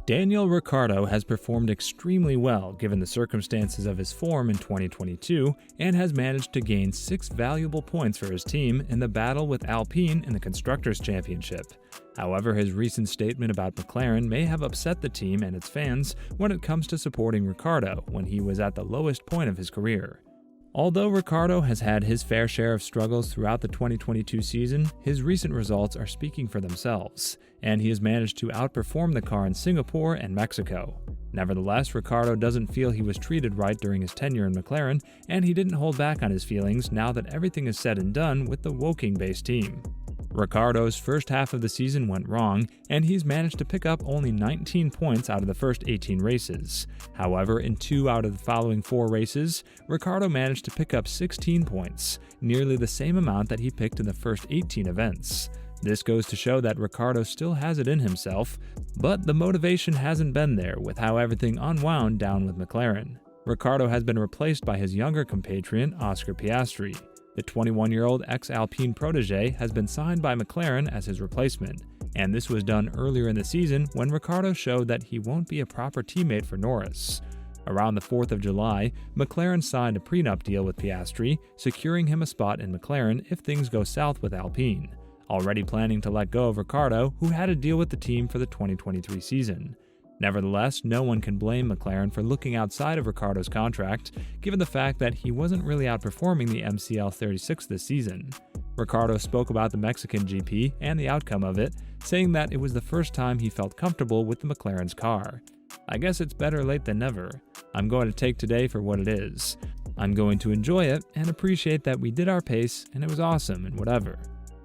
Daniel Ricciardo has performed extremely well given the circumstances of his form in 2022 and has managed to gain 6 valuable points for his team in the battle with Alpine in the Constructors' Championship. However, his recent statement about McLaren may have upset the team and its fans when it comes to supporting Ricciardo when he was at the lowest point of his career. Although Ricciardo has had his fair share of struggles throughout the 2022 season, his recent results are speaking for themselves, and he has managed to outperform the car in Singapore and Mexico. Nevertheless, Ricciardo doesn't feel he was treated right during his tenure in McLaren, and he didn't hold back on his feelings now that everything is said and done with the Woking-based team. Ricciardo's first half of the season went wrong, and he's managed to pick up only 19 points out of the first 18 races. However, in 2 out of the following 4 races, Ricciardo managed to pick up 16 points, nearly the same amount that he picked in the first 18 events. This goes to show that Ricciardo still has it in himself, but the motivation hasn't been there with how everything unwound down with McLaren. Ricciardo has been replaced by his younger compatriot, Oscar Piastri. The 21-year-old ex-Alpine protege has been signed by McLaren as his replacement, and this was done earlier in the season when Ricciardo showed that he won't be a proper teammate for Norris. Around the 4th of July, McLaren signed a prenup deal with Piastri, securing him a spot in McLaren if things go south with Alpine, already planning to let go of Ricciardo, who had a deal with the team for the 2023 season. Nevertheless, no one can blame McLaren for looking outside of Ricciardo's contract, given the fact that he wasn't really outperforming the MCL 36 this season. Ricciardo spoke about the Mexican GP and the outcome of it, saying that it was the first time he felt comfortable with the McLaren's car. "I guess it's better late than never. I'm going to take today for what it is. I'm going to enjoy it and appreciate that we did our pace and it was awesome and whatever.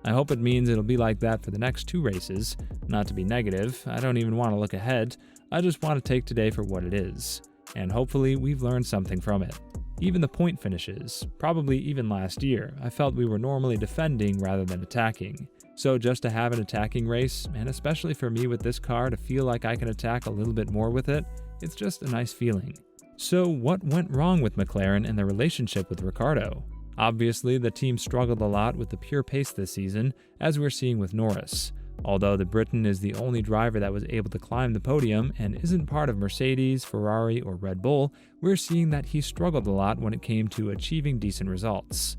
I hope it means it'll be like that for the next 2 races. Not to be negative, I don't even want to look ahead. I just want to take today for what it is. And hopefully we've learned something from it. Even the point finishes, probably even last year, I felt we were normally defending rather than attacking. So just to have an attacking race, and especially for me with this car to feel like I can attack a little bit more with it, it's just a nice feeling." So what went wrong with McLaren and their relationship with Ricciardo? Obviously, the team struggled a lot with the pure pace this season, as we're seeing with Norris. Although the Briton is the only driver that was able to climb the podium and isn't part of Mercedes, Ferrari, or Red Bull, we're seeing that he struggled a lot when it came to achieving decent results.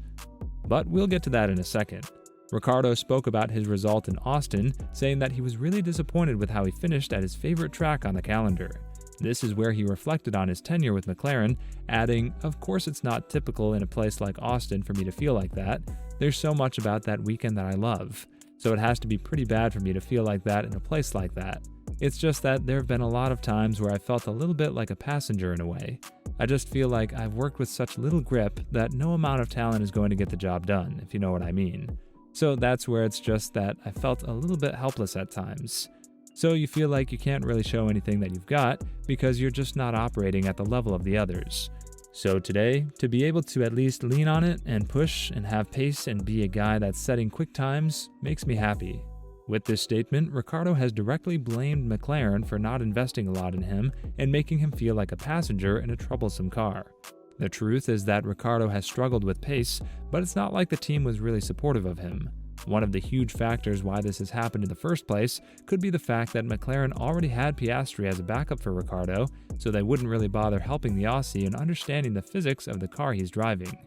But we'll get to that in a second. Ricciardo spoke about his result in Austin, saying that he was really disappointed with how he finished at his favorite track on the calendar. This is where he reflected on his tenure with McLaren, adding, "Of course it's not typical in a place like Austin for me to feel like that. There's so much about that weekend that I love. So it has to be pretty bad for me to feel like that in a place like that. It's just that there have been a lot of times where I felt a little bit like a passenger in a way. I just feel like I've worked with such little grip that no amount of talent is going to get the job done, if you know what I mean. So that's where it's just that I felt a little bit helpless at times. So you feel like you can't really show anything that you've got because you're just not operating at the level of the others. So today, to be able to at least lean on it and push and have pace and be a guy that's setting quick times makes me happy." With this statement, Ricciardo has directly blamed McLaren for not investing a lot in him and making him feel like a passenger in a troublesome car. The truth is that Ricciardo has struggled with pace, but it's not like the team was really supportive of him. One of the huge factors why this has happened in the first place could be the fact that McLaren already had Piastri as a backup for Ricciardo, so they wouldn't really bother helping the Aussie and understanding the physics of the car he's driving.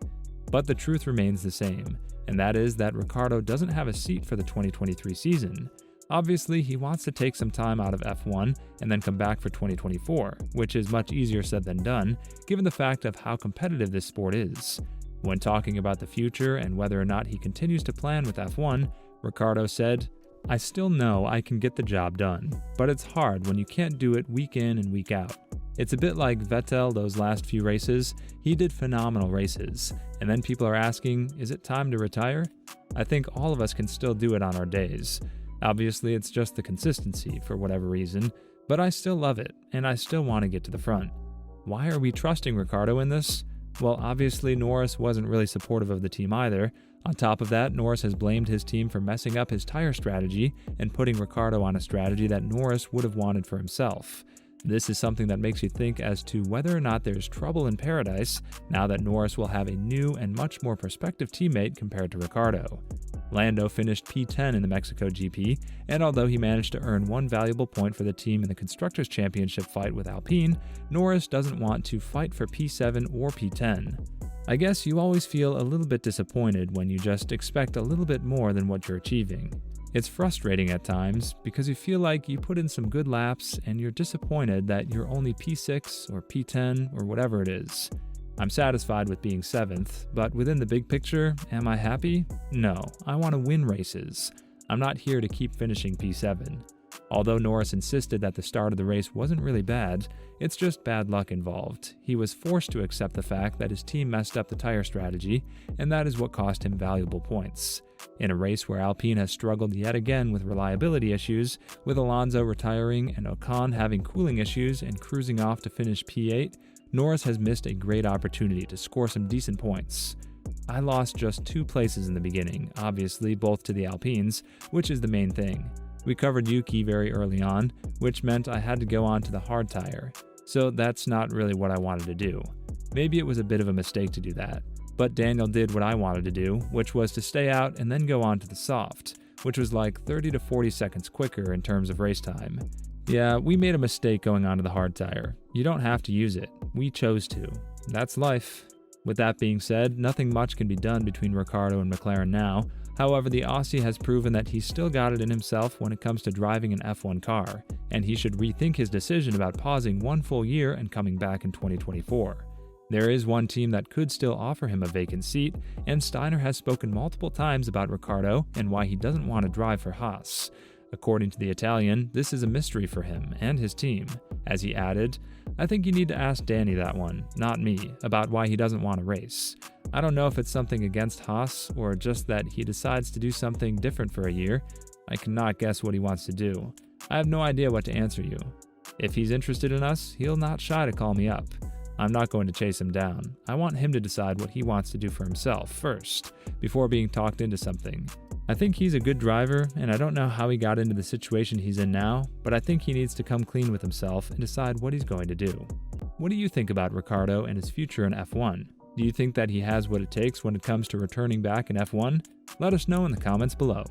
But the truth remains the same, and that is that Ricciardo doesn't have a seat for the 2023 season. Obviously, he wants to take some time out of F1 and then come back for 2024, which is much easier said than done, given the fact of how competitive this sport is. When talking about the future and whether or not he continues to plan with F1, Ricciardo said, "I still know I can get the job done, but it's hard when you can't do it week in and week out. It's a bit like Vettel those last few races. He did phenomenal races, and then people are asking, is it time to retire? I think all of us can still do it on our days. Obviously, it's just the consistency for whatever reason, but I still love it, and I still want to get to the front." Why are we trusting Ricciardo in this? Well, obviously Norris wasn't really supportive of the team either. On top of that, Norris has blamed his team for messing up his tire strategy and putting Ricciardo on a strategy that Norris would have wanted for himself. This is something that makes you think as to whether or not there's trouble in paradise now that Norris will have a new and much more prospective teammate compared to Ricciardo. Lando finished P10 in the Mexico GP, and although he managed to earn one valuable point for the team in the Constructors' Championship fight with Alpine, Norris doesn't want to fight for P7 or P10. I guess you always feel a little bit disappointed when you just expect a little bit more than what you're achieving. It's frustrating at times because you feel like you put in some good laps and you're disappointed that you're only P6 or P10 or whatever it is. I'm satisfied with being 7th, but within the big picture, am I happy? No, I want to win races. I'm not here to keep finishing P7. Although Norris insisted that the start of the race wasn't really bad, it's just bad luck involved. He was forced to accept the fact that his team messed up the tire strategy, and that is what cost him valuable points. In a race where Alpine has struggled yet again with reliability issues, with Alonso retiring and Ocon having cooling issues and cruising off to finish P8, Norris has missed a great opportunity to score some decent points. I lost just 2 places in the beginning, obviously both to the Alpines, which is the main thing. We covered Yuki very early on, which meant I had to go on to the hard tire, so that's not really what I wanted to do. Maybe it was a bit of a mistake to do that, but Daniel did what I wanted to do, which was to stay out and then go on to the soft, which was like 30 to 40 seconds quicker in terms of race time. Yeah, we made a mistake going on to the hard tire. You don't have to use it. We chose to. That's life. With that being said, nothing much can be done between Ricciardo and McLaren now. However, the Aussie has proven that he's still got it in himself when it comes to driving an F1 car, and he should rethink his decision about pausing 1 full year and coming back in 2024. There is one team that could still offer him a vacant seat, and Steiner has spoken multiple times about Ricciardo and why he doesn't want to drive for Haas. According to the Italian, this is a mystery for him and his team. As he added, "I think you need to ask Danny that one, not me, about why he doesn't want to race. I don't know if it's something against Haas or just that he decides to do something different for a year. I cannot guess what he wants to do. I have no idea what to answer you. If he's interested in us, he'll not shy to call me up. I'm not going to chase him down. I want him to decide what he wants to do for himself first, before being talked into something. I think he's a good driver, and I don't know how he got into the situation he's in now, but I think he needs to come clean with himself and decide what he's going to do." What do you think about Ricciardo and his future in F1? Do you think that he has what it takes when it comes to returning back in F1? Let us know in the comments below.